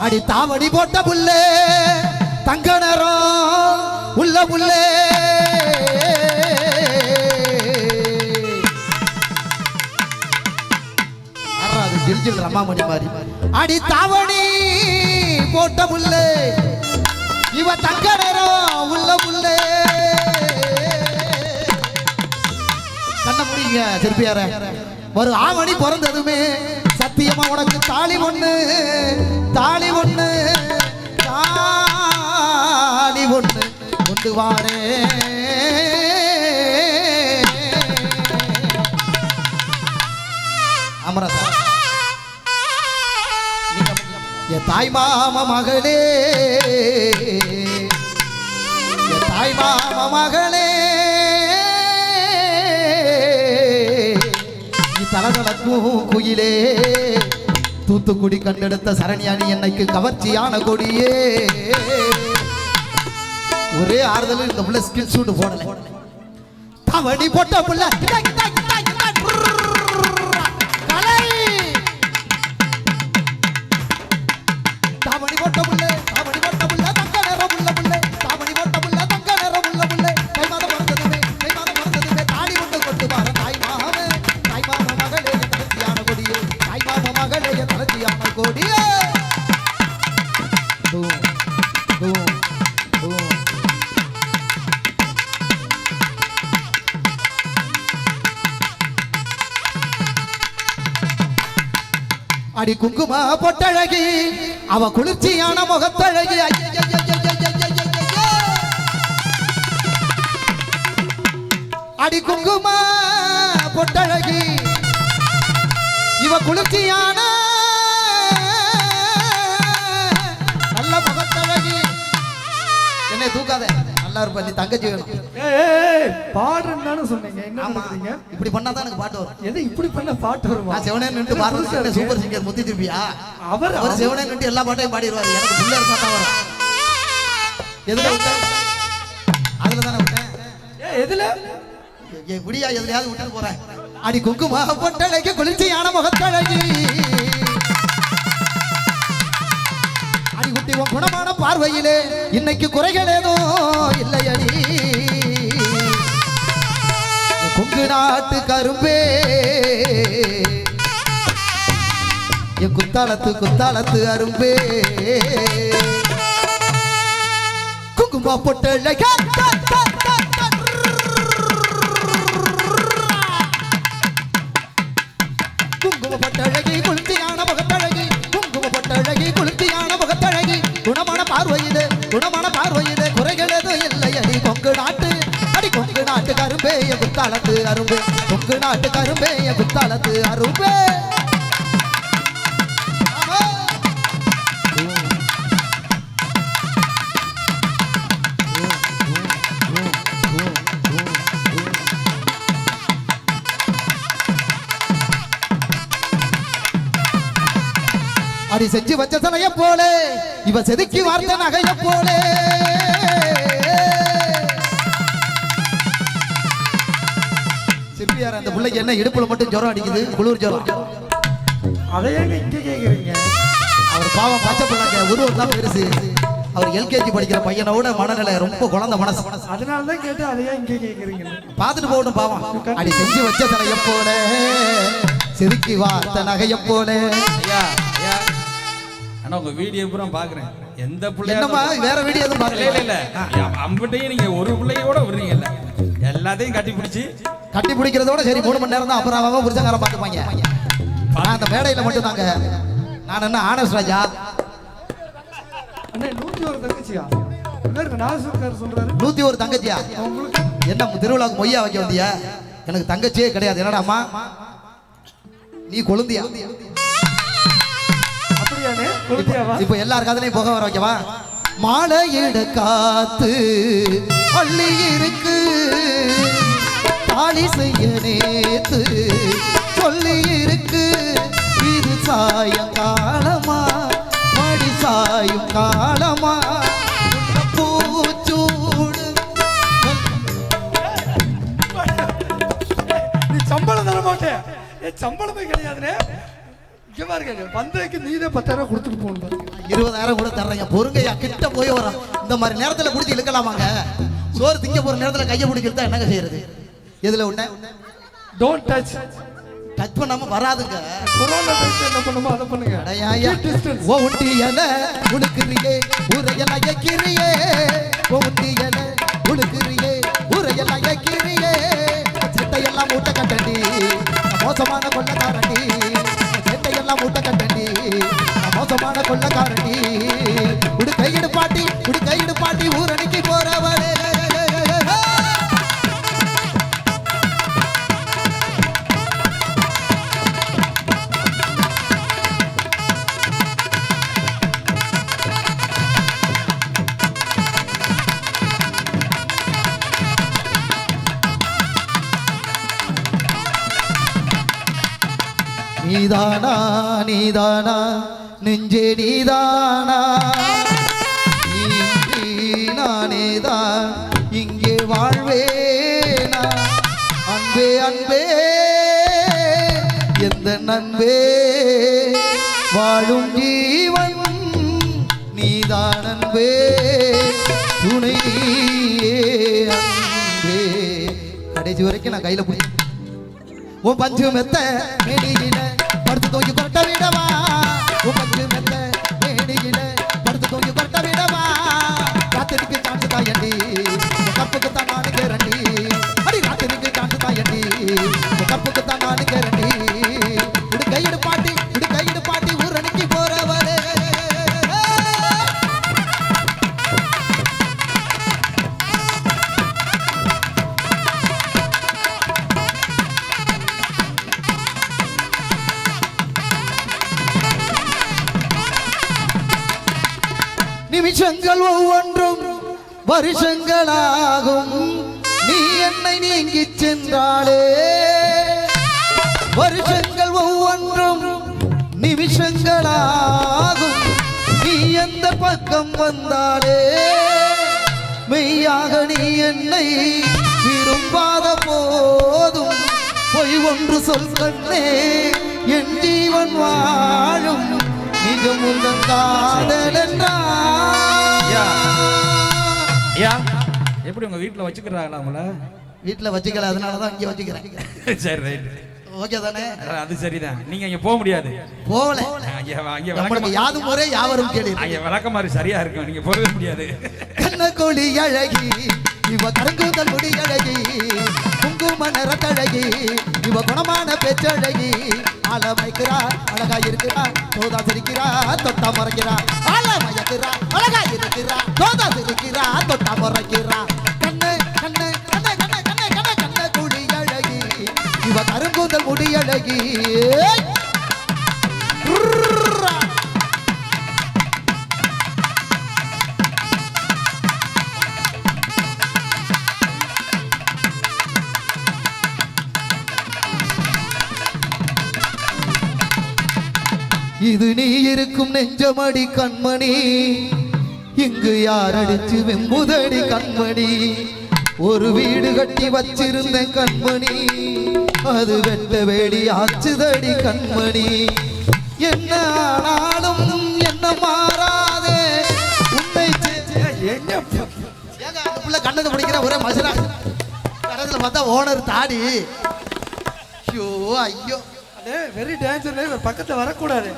அடி தாவடி போட்ட புல்லே தங்க நேரம் உள்ள புல்லே ஜில் ஜில் ரமாமணி மாதிரி அடி தாவடி போட்ட புல்லே இவ தங்க நேரம் உள்ள புல்லே கண்ண முடியுங்க திருப்பியார ஒரு ஆவணி பிறந்ததுமே சத்தியமா உனக்கு தாலி ஒண்ணு தாலி ஒண்ணு தாலி ஒண்ணு கொண்டு வாரே அமரசா என் தாய் மாமா மகளே என் தாய் மாமா மகளே தலதலக்கும் குயிலே தூத்துக்குடி கண்டெடுத்த சரணியானி என்னைக்கு கவர்ச்சியான கொடியே ஒரே ஆறுதல் இந்த புள்ள ஸ்கில் ஷூட் போடல தவடி போட்ட புள்ள தாவணி போட்ட புள்ள தாவணி போட்ட புள்ள தங்க நேரம் உள்ள புள்ள தாவணி போட்ட புள்ள தங்க நேரம் உள்ள புள்ள கை மாத பிறந்ததுமே தாடி கொண்டு கொண்டு வர தாய் மாமே தாய் மாம மகளே தலச்சியான கொடியே தாய் மாம மகளே தலச்சியான கொடியே அடி குங்கும பொட்டழகி அவ குளிர்ச்சியான முகத்தழகி அடி குங்கும பொட்டழகி இவ குளிர்ச்சியான நல்ல முகத்தழகி என்னை தூக்காத நல்லா இருப்ப நீ தங்கச்சி வேணும் பாடுறேன்னு சொன்னீங்க என்ன இப்படி பண்ணாதான் எனக்கு பாட்டு வரும் எது இப்படி பண்ண பாட்டு வரும் நான் செவனே நின்று பாடுறது சூப்பர் சிங்கர் முத்தி திருப்பியா அவர் செவனே நின்று எல்லா பாட்டையும் பாடிடுவாரு எனக்கு புள்ள இருந்தா தான் வரும் எதுல விட்டேன் அதுல தானே விட்டேன் எதுல இப்படியா எதுலையாவது விட்டு போறேன் அடி குங்கும பொட்டழகி குளிர்ச்சியான முகத்தழகி அடி குட்டி உன் குணமான பார்வையிலே இன்னைக்கு குறைகள் ஏதோ இல்லையடி கொங்கு நாட்டு கரும்பே என் குத்தாலத்து அரும்பே குங்கும பொட்டழகி குங்கும பொட்டழகி குளிர்ச்சியான முகத்தழகி குங்கும பொட்டழகி குளிர்ச்சியான முகத்தழகி குணமான பார்வையிலே குறைகள் எதுவும் இல்லையடி கொங்கு நாட்டு அடி கொங்கு நாட்டு கரும்பே என் குத்தாலத்து அரும்பே கொங்கு நாட்டு கரும்பே என் குத்தாலத்து அரும்பே அடி செஞ்சு வச்ச சனைய போலே இவ செதுக்கி வார்த்த நகைய போலே சிப்பியார அந்த பிள்ளைக்கு என்ன இடுப்புல மட்டும் ஜுரம் அடிக்குது குளிர் ஜுரம் அதையே இங்க கேக்குறீங்க அவர் பாவம் பச்சை பிள்ளைங்க உருவம் தான் பெருசு அவர் எல்கேஜி படிக்கிற பையனோட மனநிலை ரொம்ப குழந்தை மனசு அதனாலதான் கேட்டு அதையே இங்க கேக்குறீங்க பாத்துட்டு போகணும் பாவம் அடி செஞ்சு வச்ச சனைய போல செதுக்கி வார்த்த நகைய போல ஆனா உங்க வீடியோ பூரா பாக்குறேன் எந்த பிள்ளை வேற வீடியோ எதுவும் பாக்கல இல்ல அம்பட்டையும் நீங்க ஒரு பிள்ளையோட விடுறீங்கல்ல எல்லாத்தையும் கட்டி பிடிக்கிறதோட சரி 3 மணி நேரம் தான் அப்புறம் புரிச்சங்காரம் பாத்துப்பாங்க அந்த மேடையில மட்டும் நாங்க நான் என்ன ஆனஸ் ராஜா அண்ணே 101 தங்கச்சியா நாசுக்கார் சொல்றாரு 101 தங்கச்சியா என்ன திருவிழாக்கு மொய்யா வைக்க வந்தியா எனக்கு தங்கச்சியே கிடையாது என்னடா அம்மா நீ கொழுந்தியா இப்ப எல்லார் காதலையும் புக வர வைக்கவா மாலையிட காத்து பள்ளி இருக்கு தாலி செய்ய நேத்து சொல்லி இருக்கு இது சாயங்காலமா மடி சாயும் காலமா பூச்சூடு நீ சம்பளம் தர மாட்டேன் சம்பளமே கிடையாதுனே இங்க பாருங்க வந்ததுக்கு நீதே 10,000 கொடுத்துட்டு போகணும் பாருங்க. 20,000 கூட தர்றேங்க. பொறுங்கையா கிட்ட போய் வரோம். இந்த மாதிரி நேரத்துல குடிச்சு இழுக்கலாமாங்க? சோறு திங்க போற நேரத்துல கையை பிடிக்கிறதா என்னங்க செய்யறது? எதுல உன்ன டோன்ட் டச். டச் பண்ணாம வராதுங்க. கொரோனா டைம்ல என்ன பண்ணுமோ அதை பண்ணுங்க. டிஸ்டன்ஸ். ஓ உண்டியல உனக்குறியே ஊரையெல்லாம் ஏக்கிறியே. ஓ உண்டியல உனக்குறியே ஊரையெல்லாம் ஏக்கிறியே. சட்டையெல்லாம் மூட்டை கட்டண்டி மோசமான கொள்ளக்காரண்டி. சட்டையெல்லாம் மூட்டை கட்டண்டி மோசமான கொள்ளக்காரண்டி. உடுக்கையிடு பாட்டி ஊரணிக்கு போறவளே. நீதானா நீதானா நெஞ்சே நீதானா. இன்றி நானேதான் இங்கே வாழ்வேனா. அன்பே அன்பே எந்த நன்பே வாழும் ஜீவன் நீதான் அன்பே. துணை நீயே அன்பே. கடைசி வரைக்கும் நான் கையில பிடி. உன் பஞ்சு மெத்த மேடியில படுத்து தூக்கி கொட்ட விடவா. உன் பஞ்சு மெத்த மேடியில படுத்து தூக்கி கொட்ட விடவா. ராத்திரிக்கு சாண்டு தாயண்டி கப்புக்கு தான் நானு கேரண்டி. அடி ராத்திரிக்கு சாண்டு தாயண்டி கப்புக்கு தான் நானு கேரண்டி. கையிடு பாட்டி ஊரணிக்கு போறவரே. நிமிஷங்கள் ஒவ்வொன்றும் வருஷங்களாகும். நீ என்னை நீங்கி சென்றாலே. வருஷங்கள் ஒவ்வொன்றும் நிமிஷங்களாகும். நீ எந்த பக்கம் வந்தாலே. மெய்யாக நீ என்னை விரும்பாத போதும் பொய் ஒன்று சொல் கண்ணே. என் ஜீவன் வாழும் நிஜமுள்ள காதல் என்றா. எப்படி உங்க வீட்டுல வச்சுக்கிறாங்களா? நம்மள வீட்டுல வச்சுக்கல, அதனாலதான் இங்க வச்சுக்கிறேன். சரி ரைட். ஓகே தானே? அது சரிதான். நீங்க இங்க போக முடியாது. போகல. நம்மளுக்கு யாதும் ஒரே யாவரும் கேளு. அங்க விளக்க மாதிரி சரியா இருக்கும். நீங்க போகவே முடியாது. கண்ணக்கொடி அழகி இவ கருங்குதல் முடி அழகி. குங்கும நிறத்தழகி இவ குணமான பேச்சழகி. ஆள மயக்கிறா அழகா இருக்கிறா. தோதா சிரிக்கிறா தொட்டா மறைக்கிறா. ஆள மயக்கிறா அழகா இருக்கிறா. தோதா சிரிக்கிறா தொட்டா மறைக்கிறா. கண்ணு கண்ணு கண்ணு கண்ணு கண்ணு கண்ணு கண்ண குடி அழகி இவ கருங்குதல் முடி அழகி. இது நீ இருக்கும் நெஞ்சமடி கண்மணி. இங்கு யார் அடிச்சு வெம்புதடி கண்மணி. ஒரு வீடு கட்டி வச்சிருந்த கண்மணி அது வெட்ட வேடி ஆச்சுதடி கண்மணி. என்ன ஆனாலும் என்ன மாறாதே உன்னை. ஏங்க கண்ணத்தை பிடிக்கிற ஒரே மசுரா. கடைசியில் பார்த்தா ஓனர் தாடி. ஐயோ ஐயோ வெரி டேஞ்சர். பக்கத்துல வரக்கூடாது.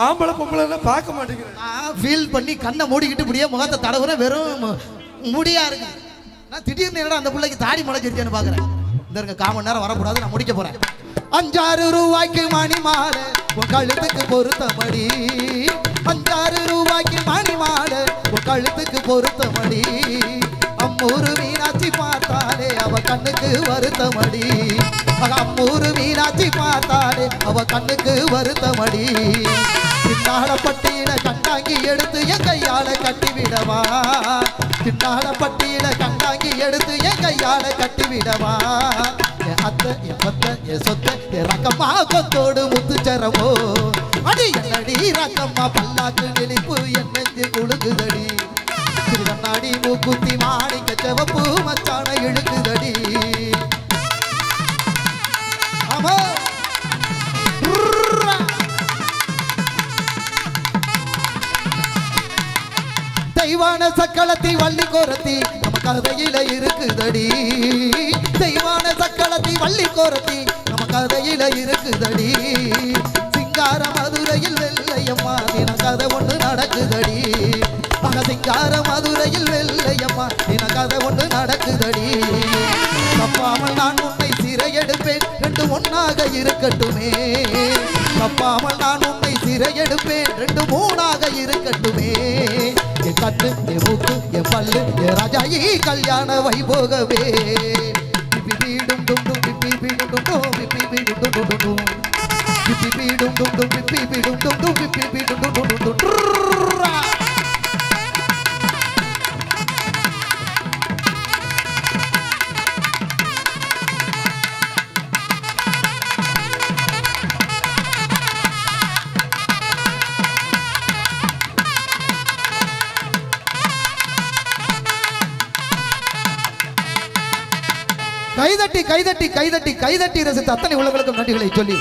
ஆம்பளை பொம்பளை எல்லாம் பார்க்க மாட்டேங்கிறேன். ஃபீல் பண்ணி கண்ணை மூடிக்கிட்டு இப்படியே முகத்தை தடவுற வெறும் முடியா இருக்கு. நான் திடீர்னு என்னடா அந்த பிள்ளைக்கு தாடி முளைச்சிருச்சேன்னு பாக்குறேன். இந்த இருக்க 1/4 மணி நேரம் வரக்கூடாது, நான் முடிக்க போறேன். 5-6 ரூபாய்க்கு மணி மாலை உன் கழுத்துக்கு பொருத்தமடி. 5-6 ரூபாய்க்கு மணி மாலை உன் கழுத்துக்கு பொருத்தமடி. அம்மூரு மீனாட்சி பார்த்தாலே அவ கண்ணுக்கு வருத்தமடி. அம்மூரு மீனாட்சி பார்த்தாலே அவ கண்ணுக்கு வருத்தமடி. சின்னாளப்பட்டியில கண்டாங்கி எடுத்து என் கையால கட்டிவிடவா. சின்னாளப்பட்டியில கண்டாங்கி எடுத்து என் கையால கட்டிவிடவா. என் அத்தை என் பத்த என் சொத்த என் ரக்கம்மா கொத்தோடு முத்துச்சரமோ. அடி என்னடி ரக்கம்மா பல்லாக்கு நெளிப்பு என் நெஞ்சு குழுங்குதடி. திருவண்ணாடி மூக்குத்தி மாணிக்க செவப்பு மச்சான இழுக்குதடி. ஆமா தெய்வான சக்களத்தி வள்ளி கோரத்தி நம்ம கதையில இருக்குதடி தெய்வான சக்களத்தி வள்ளி கோரத்தி நம்ம கதையில இருக்குதடி சிங்கார மதுரையில் வெள்ளையம்மா தின கதை ஒன்று நடக்குதடி மக சிங்கார மதுரையில் வெள்ளையம்மா தின கதை ஒன்று நடக்குதடி தப்பாமல் நான் உன்னை சிறையெடுப்பேன் ரெண்டு ஒன்னாக இருக்கட்டுமே தப்பாமல் நான் உன்னை சிறையெடுப்பேன் ரெண்டு மூணாக இருக்கட்டுமே என் கண்ணு என் மூக்கு என் பல்லு என் ராஜாயி கல்யாண வைபோகவே பிப்பி பீடும் டும் டும் பிப்பி பீடும் டும் டும் பிப்பி பீடும் டும் டும் டும் பிப்பி பீடும் டும் டும் பிப்பி பீடும் டும் டும் பிப்பி பீடும் டும் டும் டும் கைதட்டி கைதட்டி கைதட்டி கைதட்டி ரசித்த அத்தனை உலகளுக்கும் நன்றிகளை சொல்லி